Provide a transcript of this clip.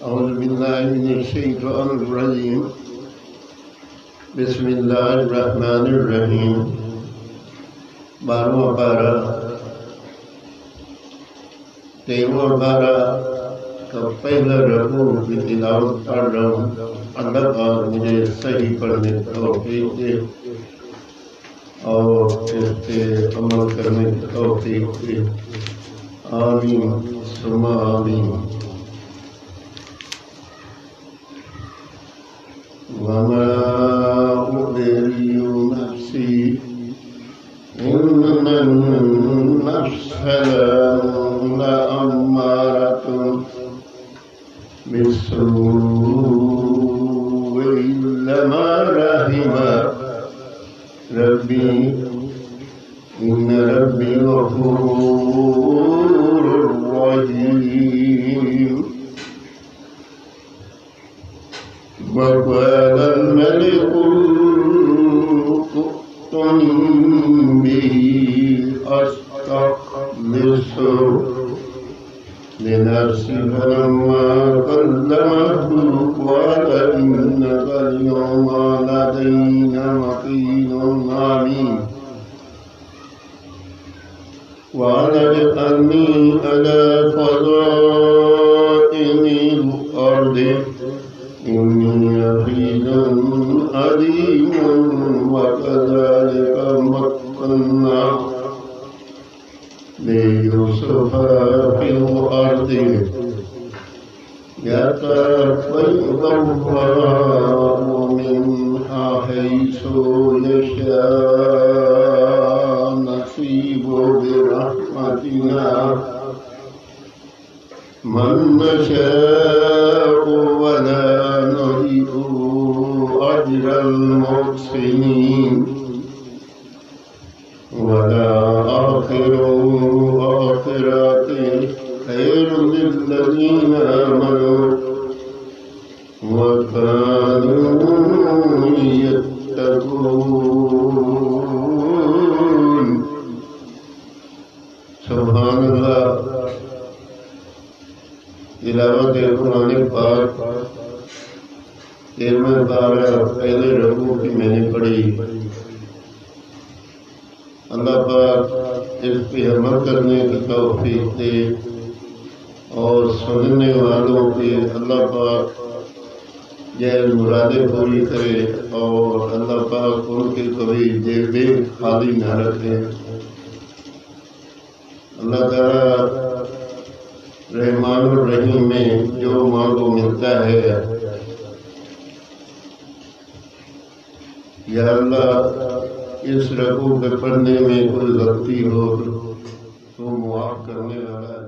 औज़ुबिल्लाहिमिनश्शैतानिर्रजीम। बिस्मिल्लाहिर्रहमानिर्रहीम। 12वां पारा 13वां पारा का पहला रकू की तिलावत पढ़ रहा हूँ। अल्लाह पाक मुझे सही पढ़ने की तौफीक दे और इस पे अमल करने की तौफीक दे। आमीन सुम्मा आमीन। वमा उबरियु नफ्सी इन्नन नफ्स लअम्मारतुन बिस्सूइ इल्ला मा रहिम रब्बी इन्न रब्बी गफूरुर रहीम। वक़ाल अल-मलिक ऊतूनी बिही अस्तख़लिसु लिनफ़्सी फलम्मा कल्लमहु क़ाल इन्नका अल-यawमा लदैना मकीनुन अमीन। वक़ाल इजअलनी अला ख़ज़ाइनिल अर्दि इन्नी हफ़ीज़ुन अलीमुन वकज़ालिका मक्कन्ना लियूसुफ़ फ़िल अर्दि यतबव्वअु मिन्हा हैसु यशाअ नसीबु बिरहमतिना मन नशाअु वला नुज़िअु अज्रल मुहसिनीन वलआखिरति खैरुल लिल्लज़ीना आमनू वकानू यत्तक़ून। सुब्हानल्लाह। तिलावत कुरान पाक 13वें पारा पहले रकू की मैंने पढ़ी। अल्लाह पाक इस पे अमल करने की तौफीक दे और सुनने वालों के अल्लाह पाक जैल मुरादें पूरी करे और अल्लाह पाक उनके कभी जेबे खाली न रखे। अल्लाह ताला रहमान और रहीम में जो मांगो मिलता है। या अल्लाह इस रकू के पढ़ने में कोई गलती हो तो मुआफ करने वाला